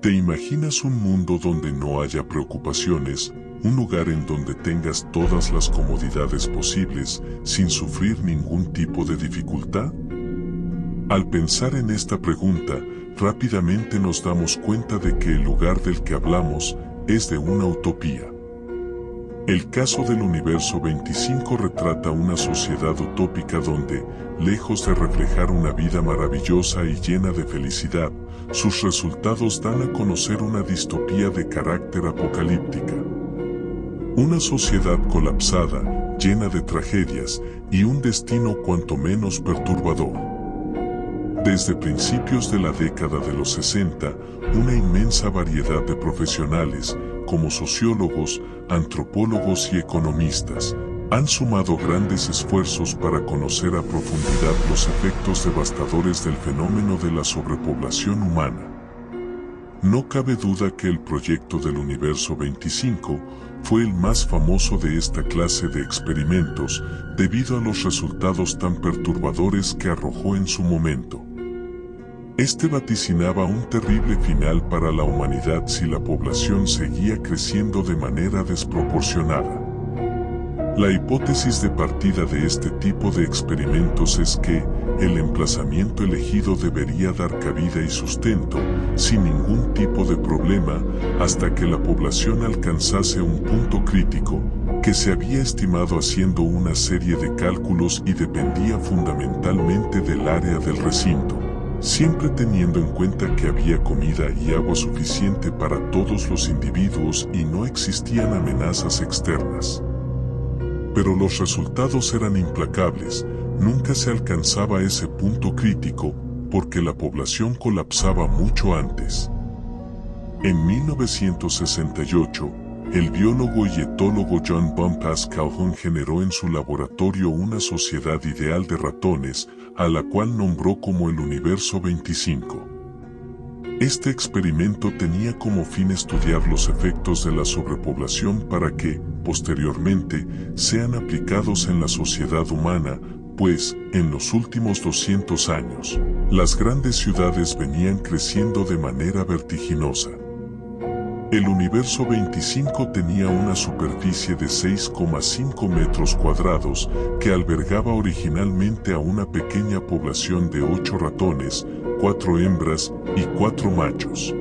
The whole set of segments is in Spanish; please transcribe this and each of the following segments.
¿Te imaginas un mundo donde no haya preocupaciones, un lugar en donde tengas todas las comodidades posibles sin sufrir ningún tipo de dificultad? Al pensar en esta pregunta, rápidamente nos damos cuenta de que el lugar del que hablamos es de una utopía. El caso del Universo 25 retrata una sociedad utópica donde, lejos de reflejar una vida maravillosa y llena de felicidad, sus resultados dan a conocer una distopía de carácter apocalíptica. Una sociedad colapsada, llena de tragedias y un destino cuanto menos perturbador. Desde principios de la década de los 60, una inmensa variedad de profesionales, como sociólogos, antropólogos y economistas, han sumado grandes esfuerzos para conocer a profundidad los efectos devastadores del fenómeno de la sobrepoblación humana. No cabe duda que el proyecto del Universo 25 fue el más famoso de esta clase de experimentos debido a los resultados tan perturbadores que arrojó en su momento. Este vaticinaba un terrible final para la humanidad si la población seguía creciendo de manera desproporcionada. La hipótesis de partida de este tipo de experimentos es que el emplazamiento elegido debería dar cabida y sustento, sin ningún tipo de problema, hasta que la población alcanzase un punto crítico, que se había estimado haciendo una serie de cálculos y dependía fundamentalmente del área del recinto, siempre teniendo en cuenta que había comida y agua suficiente para todos los individuos y no existían amenazas externas. Pero los resultados eran implacables, nunca se alcanzaba ese punto crítico, porque la población colapsaba mucho antes. En 1968, el biólogo y etólogo John Bumpus Calhoun generó en su laboratorio una sociedad ideal de ratones, a la cual nombró como el Universo 25. Este experimento tenía como fin estudiar los efectos de la sobrepoblación para que, posteriormente, sean aplicados en la sociedad humana, pues, en los últimos 200 años, las grandes ciudades venían creciendo de manera vertiginosa. El Universo 25 tenía una superficie de 6,5 metros cuadrados que albergaba originalmente a una pequeña población de 8 ratones, 4 hembras y 4 machos.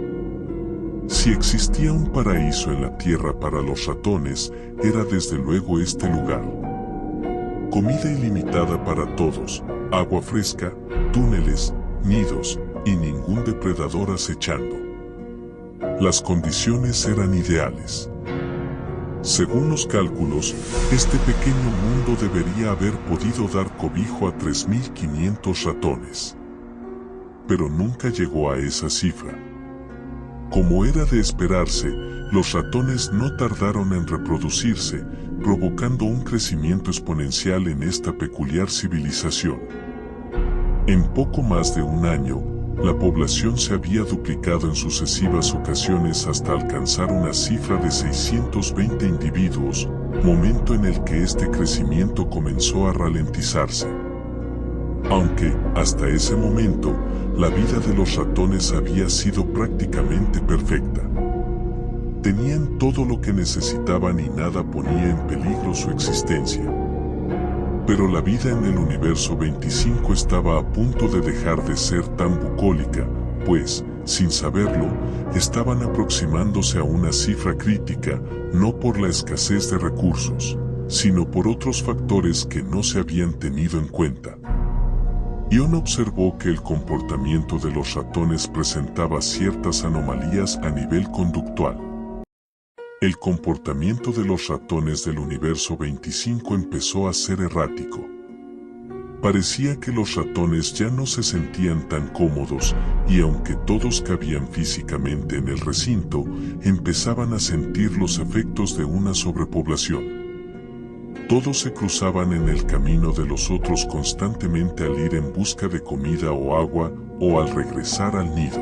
Si existía un paraíso en la Tierra para los ratones, era desde luego este lugar. Comida ilimitada para todos, agua fresca, túneles, nidos y ningún depredador acechando. Las condiciones eran ideales. Según los cálculos, este pequeño mundo debería haber podido dar cobijo a 3.500 ratones. Pero nunca llegó a esa cifra. Como era de esperarse, los ratones no tardaron en reproducirse, provocando un crecimiento exponencial en esta peculiar civilización. En poco más de un año, la población se había duplicado en sucesivas ocasiones hasta alcanzar una cifra de 620 individuos, momento en el que este crecimiento comenzó a ralentizarse. Aunque, hasta ese momento, la vida de los ratones había sido prácticamente perfecta. Tenían todo lo que necesitaban y nada ponía en peligro su existencia. Pero la vida en el Universo 25 estaba a punto de dejar de ser tan bucólica, pues, sin saberlo, estaban aproximándose a una cifra crítica, no por la escasez de recursos, sino por otros factores que no se habían tenido en cuenta. Ion observó que el comportamiento de los ratones presentaba ciertas anomalías a nivel conductual. El comportamiento de los ratones del Universo 25 empezó a ser errático. Parecía que los ratones ya no se sentían tan cómodos y aunque todos cabían físicamente en el recinto, empezaban a sentir los efectos de una sobrepoblación. Todos se cruzaban en el camino de los otros constantemente al ir en busca de comida o agua o al regresar al nido.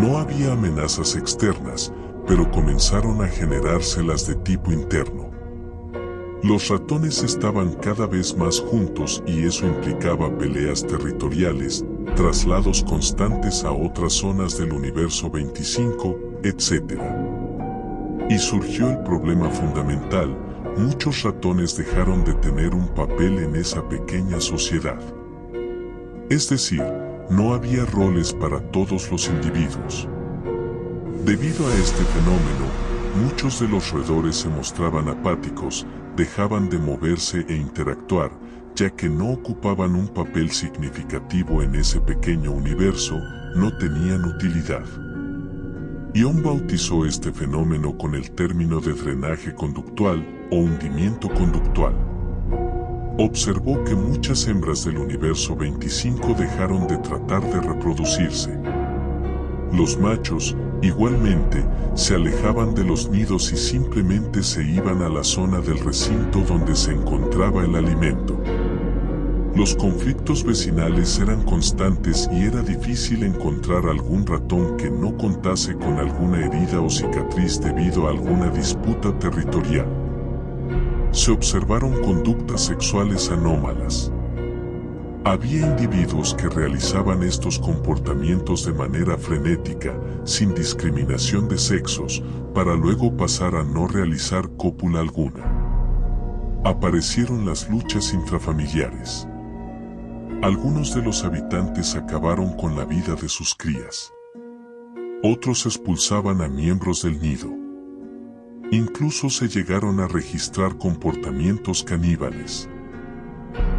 No había amenazas externas, pero comenzaron a generárselas de tipo interno. Los ratones estaban cada vez más juntos y eso implicaba peleas territoriales, traslados constantes a otras zonas del universo 25, etc. Y surgió el problema fundamental: muchos ratones dejaron de tener un papel en esa pequeña sociedad. Es decir, no había roles para todos los individuos. Debido a este fenómeno, muchos de los roedores se mostraban apáticos, dejaban de moverse e interactuar, ya que no ocupaban un papel significativo en ese pequeño universo, no tenían utilidad. Ion bautizó este fenómeno con el término de drenaje conductual o hundimiento conductual. Observó que muchas hembras del universo 25 dejaron de tratar de reproducirse. Los machos, igualmente, se alejaban de los nidos y simplemente se iban a la zona del recinto donde se encontraba el alimento. Los conflictos vecinales eran constantes y era difícil encontrar algún ratón que no contase con alguna herida o cicatriz debido a alguna disputa territorial. Se observaron conductas sexuales anómalas. Había individuos que realizaban estos comportamientos de manera frenética, sin discriminación de sexos, para luego pasar a no realizar cópula alguna. Aparecieron las luchas intrafamiliares. Algunos de los habitantes acabaron con la vida de sus crías. Otros expulsaban a miembros del nido. Incluso se llegaron a registrar comportamientos caníbales.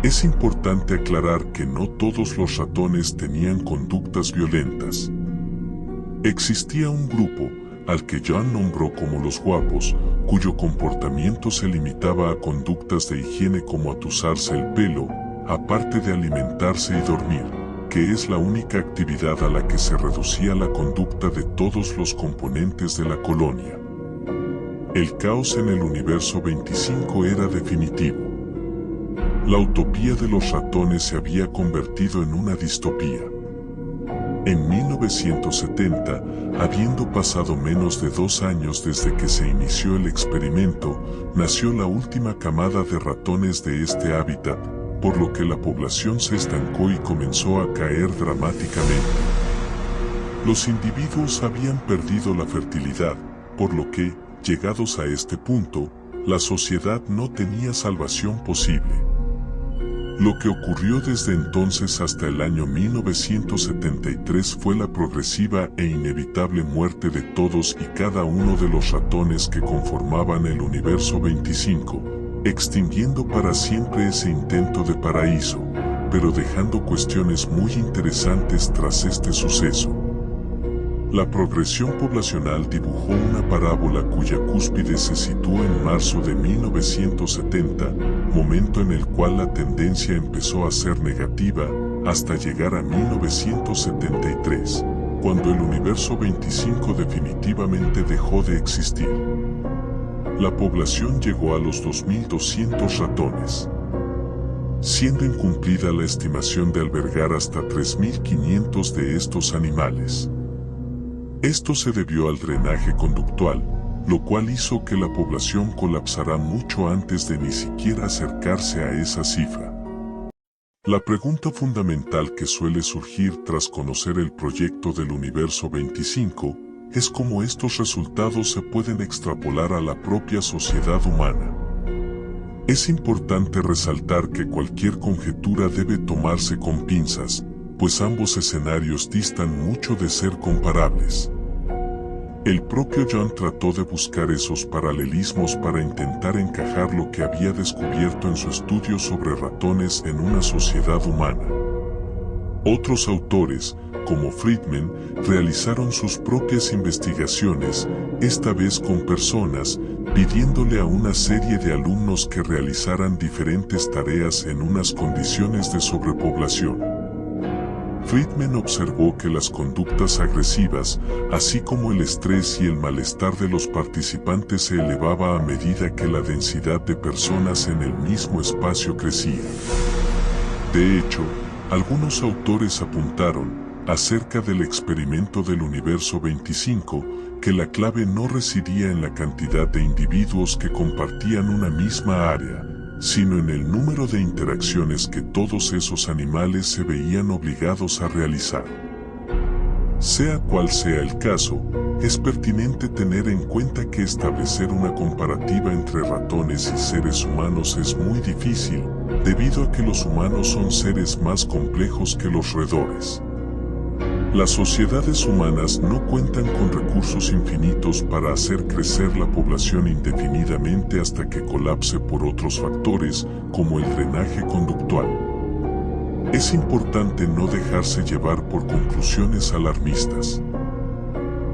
Es importante aclarar que no todos los ratones tenían conductas violentas. Existía un grupo, al que John nombró como los guapos, cuyo comportamiento se limitaba a conductas de higiene como atusarse el pelo, aparte de alimentarse y dormir, que es la única actividad a la que se reducía la conducta de todos los componentes de la colonia. El caos en el universo 25 era definitivo. La utopía de los ratones se había convertido en una distopía. En 1970, habiendo pasado menos de 2 años desde que se inició el experimento, nació la última camada de ratones de este hábitat, por lo que la población se estancó y comenzó a caer dramáticamente. Los individuos habían perdido la fertilidad, por lo que, llegados a este punto, la sociedad no tenía salvación posible. Lo que ocurrió desde entonces hasta el año 1973 fue la progresiva e inevitable muerte de todos y cada uno de los ratones que conformaban el universo 25, extinguiendo para siempre ese intento de paraíso, pero dejando cuestiones muy interesantes tras este suceso. La progresión poblacional dibujó una parábola cuya cúspide se situó en marzo de 1970, momento en el cual la tendencia empezó a ser negativa, hasta llegar a 1973, cuando el universo 25 definitivamente dejó de existir. La población llegó a los 2.200 ratones, siendo incumplida la estimación de albergar hasta 3.500 de estos animales. Esto se debió al drenaje conductual, lo cual hizo que la población colapsara mucho antes de ni siquiera acercarse a esa cifra. La pregunta fundamental que suele surgir tras conocer el proyecto del universo 25 es cómo estos resultados se pueden extrapolar a la propia sociedad humana. Es importante resaltar que cualquier conjetura debe tomarse con pinzas, pues ambos escenarios distan mucho de ser comparables. El propio John trató de buscar esos paralelismos para intentar encajar lo que había descubierto en su estudio sobre ratones en una sociedad humana. Otros autores, como Friedman, realizaron sus propias investigaciones, esta vez con personas, pidiéndole a una serie de alumnos que realizaran diferentes tareas en unas condiciones de sobrepoblación. Friedman observó que las conductas agresivas, así como el estrés y el malestar de los participantes se elevaba a medida que la densidad de personas en el mismo espacio crecía. De hecho, algunos autores apuntaron, acerca del experimento del universo 25, que la clave no residía en la cantidad de individuos que compartían una misma área, sino en el número de interacciones que todos esos animales se veían obligados a realizar. Sea cual sea el caso, es pertinente tener en cuenta que establecer una comparativa entre ratones y seres humanos es muy difícil, debido a que los humanos son seres más complejos que los roedores. Las sociedades humanas no cuentan con recursos infinitos para hacer crecer la población indefinidamente hasta que colapse por otros factores, como el drenaje conductual. Es importante no dejarse llevar por conclusiones alarmistas.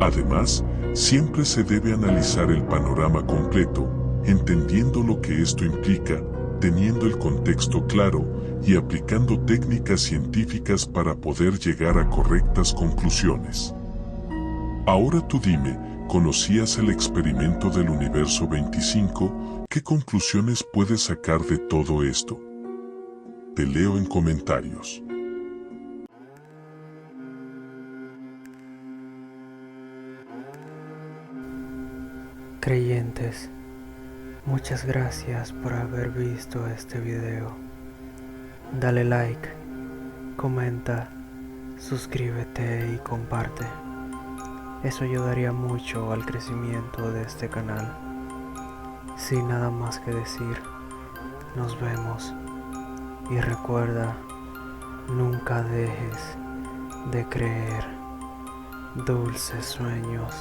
Además, siempre se debe analizar el panorama completo, entendiendo lo que esto implica, teniendo el contexto claro y aplicando técnicas científicas para poder llegar a correctas conclusiones. Ahora tú dime, ¿conocías el experimento del universo 25? ¿Qué conclusiones puedes sacar de todo esto? Te leo en comentarios. Creyentes, muchas gracias por haber visto este video. Dale like, comenta, suscríbete y comparte. Eso ayudaría mucho al crecimiento de este canal. Sin nada más que decir, nos vemos y recuerda, nunca dejes de creer. Dulces sueños.